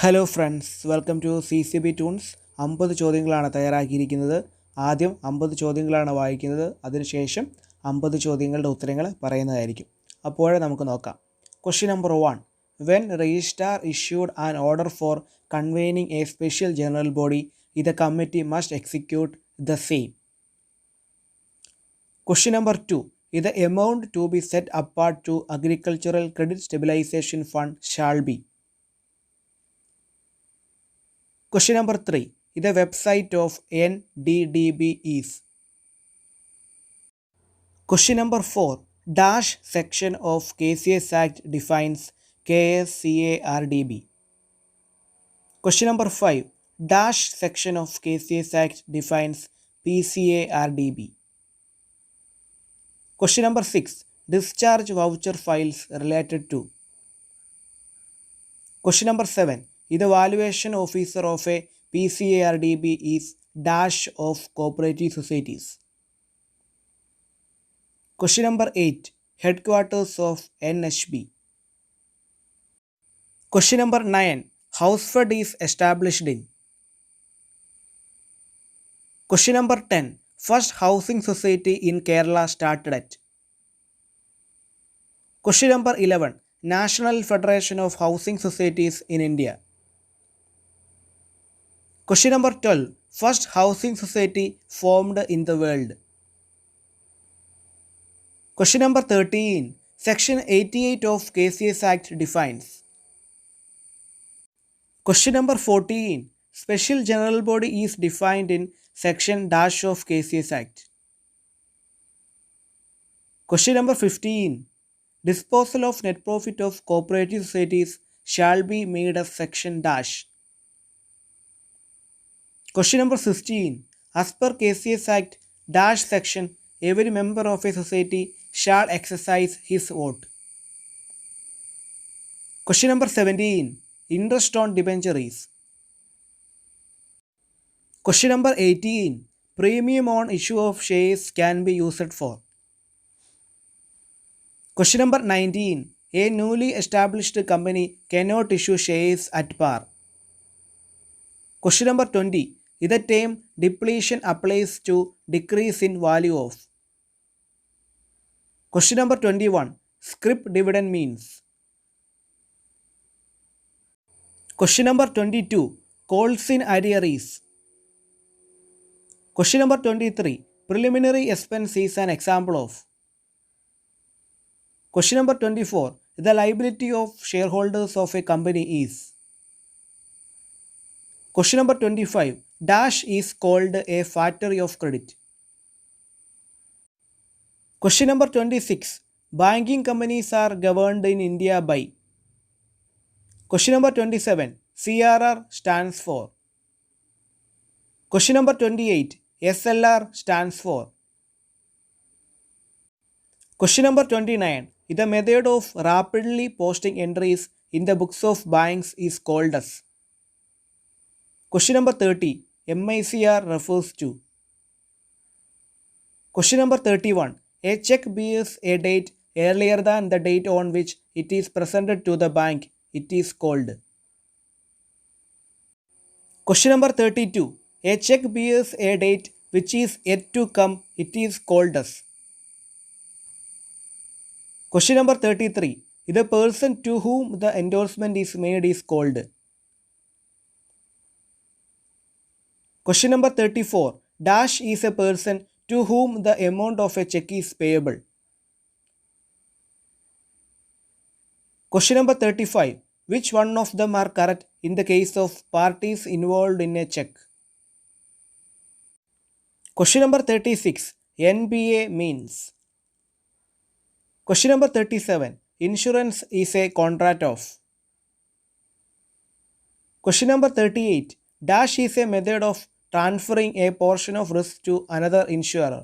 Hello friends, welcome to CCB tunes. 50 ചോദ്യങ്ങളാണ് തയ്യാറാക്കിയിരിക്കുന്നത്. ആദ്യം 50 ചോദ്യങ്ങളാണ് വായിക്കുന്നത്. അതിനുശേഷം 50 ചോദ്യങ്ങളുടെ ഉത്തരങ്ങൾ പറയുന്നതായിരിക്കും. അപ്പോഴേ നമുക്ക് നോക്കാം. Question number 1. When registrar issued an order for convening a special general body, the committee must execute the same. Question number 2. The amount to be set apart to Agricultural Credit Stabilization Fund shall be. Question number 3. The website of NDDB is. Question number 4. Dash section of KCS Act defines KSCARDB. Question number 5. Dash section of KCS Act defines PCARDB. Question number 6. Discharge voucher files related to. Question number 7. The valuation officer of a PCARDB is dash of cooperative societies. Question number 8. Headquarters of NHB. Question number 9. Housefed is established in. Question number 10. First housing society in Kerala started at. Question number 11. National Federation of Housing Societies in India. Question number 12. First housing society formed in the world. Question number 13. Section 88 of KCS Act defines. Question number 14. Special General Body is defined in Section dash of KCS Act. Question number 15. Disposal of net profit of cooperative societies shall be made as Section dash. Question number 16. As per KCS Act dash section, every member of a society shall exercise his vote. Question number 17. Interest on debentures. Question number 18. Premium on issue of shares can be used for. Question number 19. A newly established company cannot issue shares at par. Question number 20. The term depletion applies to decrease in value of. Question number 21. Scrip dividend means. Question number 22. Calls in arrears. Question number 23. Preliminary expense is an example of. Question number 24. The liability of shareholders of a company is. Question number 25. Dash is called a factory of credit. Question number 26. Banking companies are governed in India by. Question number 27. CRR stands for. Question number 28. SLR stands for. Question number 29. The method of rapidly posting entries in the books of banks is called as. Question number 30. MICR refers to. Question number 31. A check bears a date earlier than the date on which it is presented to the bank. It is called. Question number 32. A check bears a date which is yet to come. It is called as. Question number 33. The person to whom the endorsement is made is called. Question number 34. Dash is a person to whom the amount of a check is payable. Question number 35. Which one of them are correct in the case of parties involved in a check? Question number 36. NBA means. Question number 37. Insurance is a contract of. Question number 38. Dash is a method of transferring a portion of risk to another insurer.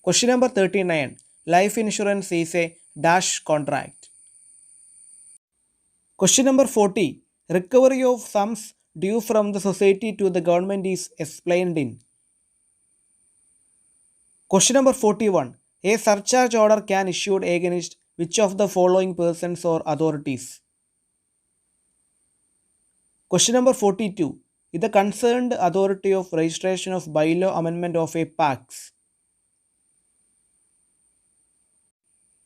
Question number 39. Life insurance is a dash contract. Question number 40. Recovery of sums due from the society to the government is explained in. Question number 41. A surcharge order can issued against which of the following persons or authorities? Question number 42. Is the concerned authority of registration of bylaw amendment of a PAX.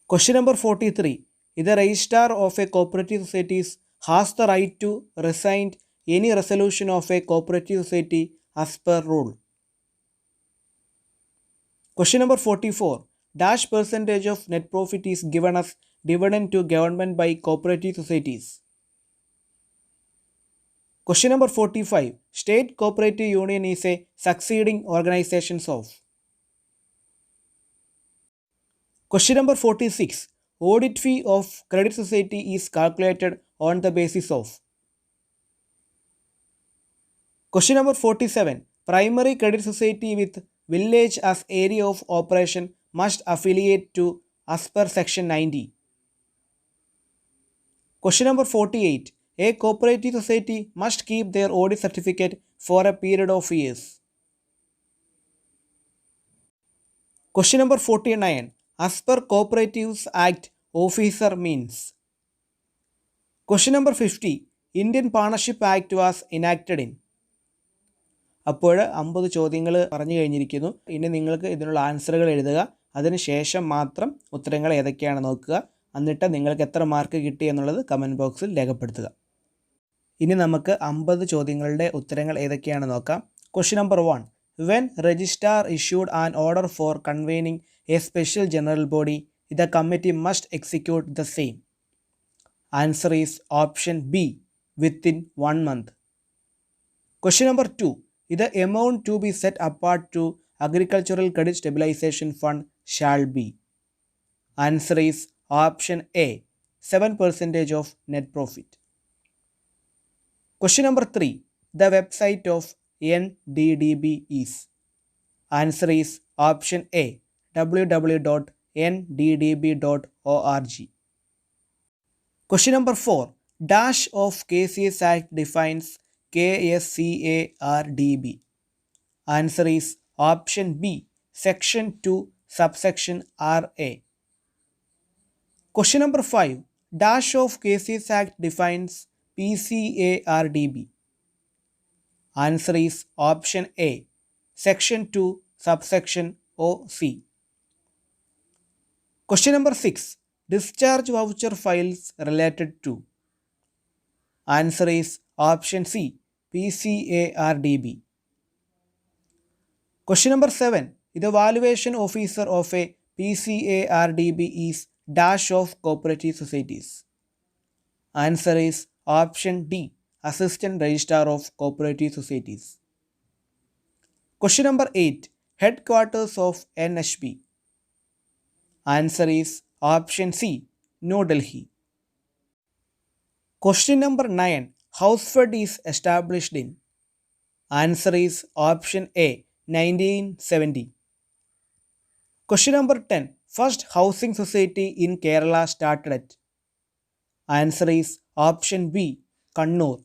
Question number 43. Is the registrar of a cooperative society has the right to rescind any resolution of a cooperative society as per rule. Question number 44. Dash percentage of net profit is given as dividend to government by cooperative societies. Question number 45. State cooperative union is a succeeding organizations of. Question number 46. Audit fee of credit society is calculated on the basis of. Question number 47. Primary credit society with village as area of operation must affiliate to as per section 90. Question number 48. A cooperative society must keep their audit certificate for a period of years. Question number 49. As per Cooperatives Act, officer means. Question number 50. Indian Partnership Act was enacted in. അപ്പോൾ 50 ചോദ്യങ്ങൾ പറഞ്ഞു കഴിഞ്ഞിരിക്കുന്നു. ഇനി നിങ്ങൾക്ക് ഇതിനുള്ള ആൻസറുകൾ എഴുതുക. അതിനുശേഷം മാത്രം ഉത്തരങ്ങൾ ഏതൊക്കെയാണ് നോക്കുക. എന്നിട്ട് നിങ്ങൾക്ക് എത്ര മാർക്ക് കിട്ടി എന്നുള്ളത് കമൻറ്റ് ബോക്സിൽ രേഖപ്പെടുത്തുക. ഇനി നമുക്ക് 50 ചോദ്യങ്ങളുടെ ഉത്തരങ്ങൾ ഏതൊക്കെയാണ് നോക്കാം. Question number 1. When registrar issued an order for convening a special general body, the committee must execute the same. Answer is option B, within 1 month. Question number 2. The amount to be set apart to Agricultural Credit Stabilization Fund shall be. Answer is option A, 7% of net profit. Question number 3. The website of NDDB is. Answer is option A, www.nddb.org. Question number 4. Dash of KCS Act defines KSCARDB. Answer is option B, section 2 subsection RA. Question number 5. Dash of KCS Act defines PCARDB. Answer is option A, section 2 subsection OC. Question number 6. Discharge voucher files related to. Answer is option C, PCARDB. Question number 7. The valuation officer of a PCARDB is dash of cooperative societies. Answer is option D, assistant registrar of cooperative societies. Question number 8. Headquarters of NHB. Answer is option C, New Delhi. Question number 9. Housefed is established in. Answer is option A, 1970. Question number 10. First housing society in Kerala started at. Answer is option B, Kannur.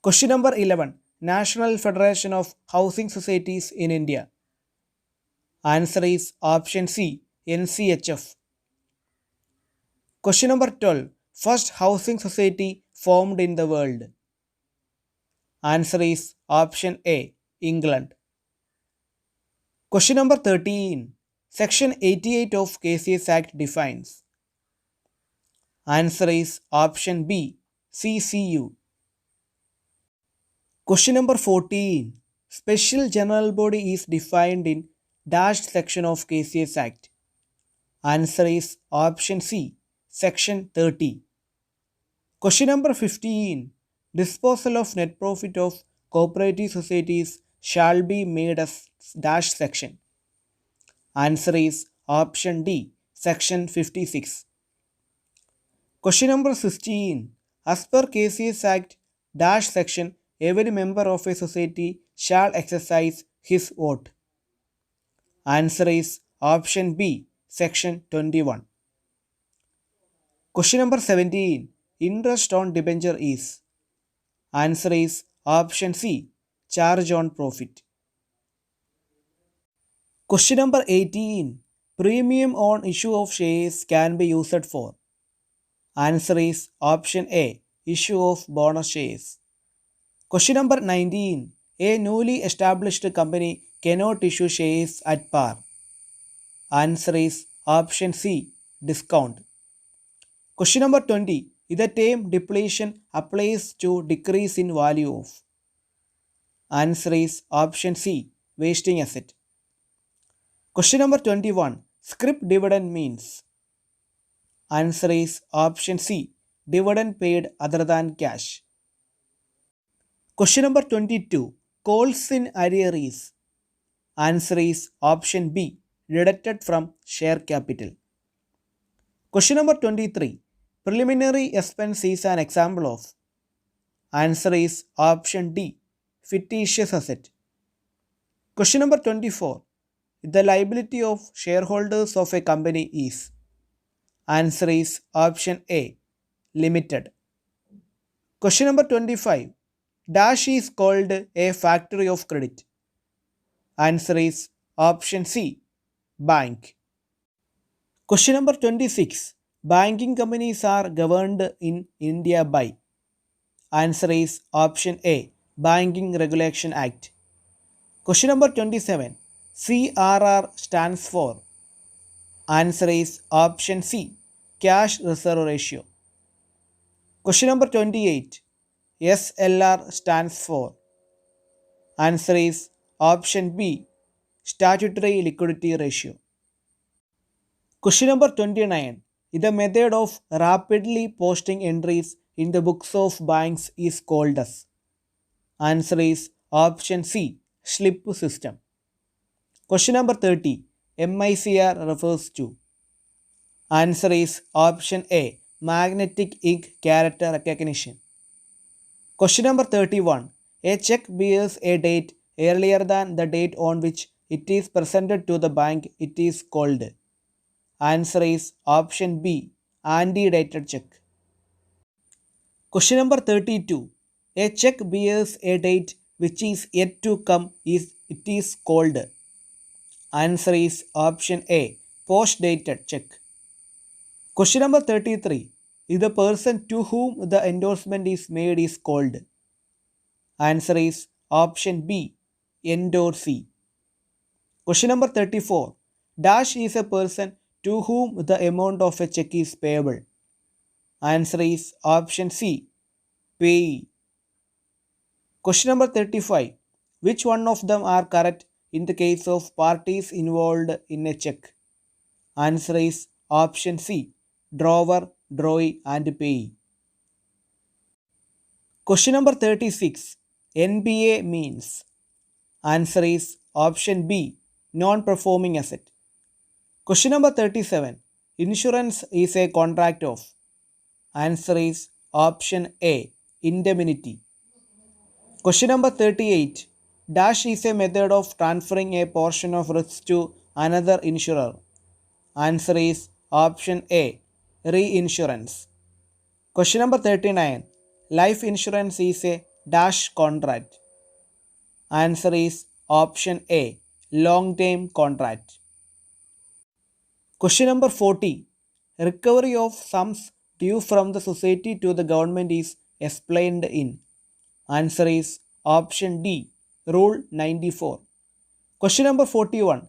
Question number 11. National Federation of Housing Societies in India. Answer is option C, NCHF. Question number 12. First housing society formed in the world. Answer is option A, England. Question number 13. Section 88 of KCS Act defines. Answer is option B, CCU. Question number 14. Special general body is defined in dash section of KCS Act. Answer is option C, section 30. Question number 15. Disposal of net profit of cooperative societies shall be made as dash section. Answer is option D, section 56. Question number 16. As per KCS Act dash section, every member of a society shall exercise his vote. Answer is option B, section 21. Question number 17. Interest on debenture is. Answer is option C, charge on profit. Question number 18. Premium on issue of shares can be used for. Answer is option A, issue of bonus shares. Question number 19. A newly established company cannot issue shares at par. Answer is option C, discount. Question number 20. The term depletion applies to decrease in value of. Answer is option C, wasting asset. Question number 21. Scrip dividend means. Answer is option C, dividend paid other than cash. Question number 22. Calls in arrears. Answer is option B, deducted from share capital. Question number 23. Preliminary expense is an example of. Answer is option D, fictitious asset. Question number 24. The liability of shareholders of a company is. Answer is option A, limited. Question number 25. Dash is called a factory of credit. Answer is option C, bank. Question number 26. Banking companies are governed in India by. Answer is option A, Banking Regulation Act. Question number 27. CRR stands for. Answer is option C, cash reserve ratio. Question number 28. SLR stands for. Answer is option B, statutory liquidity ratio. Question number 29. The method of rapidly posting entries in the books of banks is called as. Answer is option C, slip system. Question number 30. MICR refers to. Answer is option A, magnetic ink character recognition. Question number 31. A check bears a date earlier than the date on which it is presented to the bank. It is called. Answer is option B, anti-dated check. Question number 32. A check bears a date which is yet to come. It is called. Answer is option A, post-dated check. Question number 33. The person to whom the endorsement is made is called. Answer is option B, endorsee. Question number 34. Dash is a person to whom the amount of a check is payable. Answer is option C, payee. Question number 35. Which one of them are correct in the case of parties involved in a check? Answer is option C, drawer, drawee and payee. Question number 36. NBA means. Answer is option B, non-performing asset. Question number 37. Insurance is a contract of. Answer is option A, indemnity. Question number 38. Dash is a method of transferring a portion of risk to another insurer. Answer is option A, reinsurance. Question number 39. Life insurance is a dash contract. Answer is option A, long-term contract. Question number 40. Recovery of sums due from the society to the government is explained in. Answer is option D, Rule 94. Question number 41.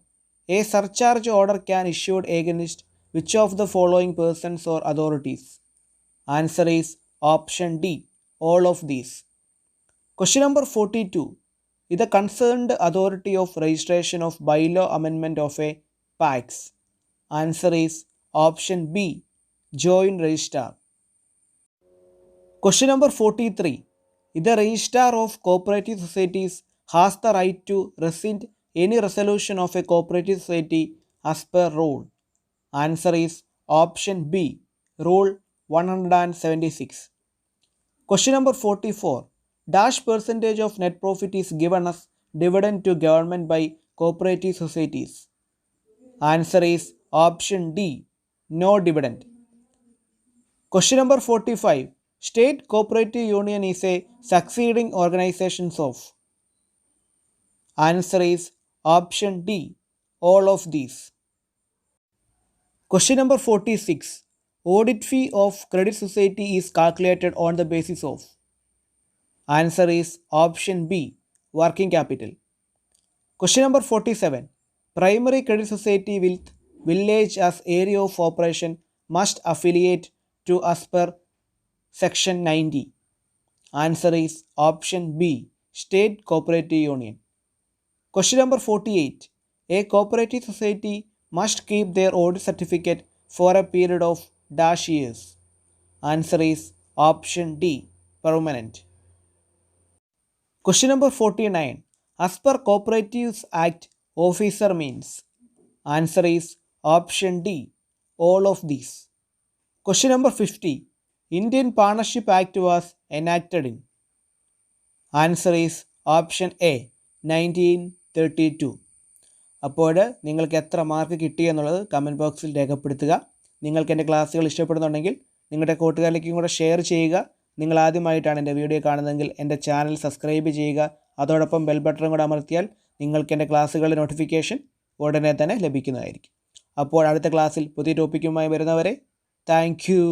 A surcharge order can issued against which of the following persons or authorities? Answer is option D, all of these. Question number 42. The concerned authority of registration of bylaw amendment of a PAX. Answer is option B, joint registrar. Question number 43. The registrar of cooperative societies has the right to rescind any resolution of a cooperative society as per rule. Answer is option B, Rule 176. Question number 44. Dash percentage of net profit is given as dividend to government by cooperative societies. Answer is option D, no dividend. Question number 45. State cooperative union is a succeeding organizations of. Answer is option D, all of these. Question number 46. audit fee of credit society is calculated on the basis of? Answer is option B, working capital. Question number 47. Primary credit society with village as area of operation must affiliate to as per section 90. Answer is option B, state cooperative union. Question number 48. A cooperative society must keep their audit certificate for a period of dash years. Answer is option D, permanent. Question number 49. As per Cooperatives Act, officer means? Answer is option D, all of these. Question number 50. Indian Partnership Act was enacted in? Answer is option A, 1932. അപ്പോൾ നിങ്ങൾക്ക് എത്ര mark കിട്ടി എന്നുള്ളത് comment ബോക്സിൽ രേഖപ്പെടുത്തുക. നിങ്ങൾക്ക് എൻ്റെ ക്ലാസ്സുകൾ ഇഷ്ടപ്പെടുന്നുണ്ടെങ്കിൽ നിങ്ങളുടെ കൂട്ടുകാരിലേക്കും കൂടെ ഷെയർ ചെയ്യുക. നിങ്ങൾ ആദ്യമായിട്ടാണ് എൻ്റെ വീഡിയോ കാണുന്നതെങ്കിൽ എൻ്റെ ചാനൽ സബ്സ്ക്രൈബ് ചെയ്യുക. അതോടൊപ്പം ബെൽ ബട്ടൺ കൂടെ അമർത്തിയാൽ നിങ്ങൾക്ക് എൻ്റെ ക്ലാസ്സുകളുടെ നോട്ടിഫിക്കേഷൻ ഉടനെ തന്നെ ലഭിക്കുന്നതായിരിക്കും. അപ്പോൾ അടുത്ത ക്ലാസ്സിൽ പുതിയ ടോപ്പിക്കുമായി വരുന്നവരെ താങ്ക് യു.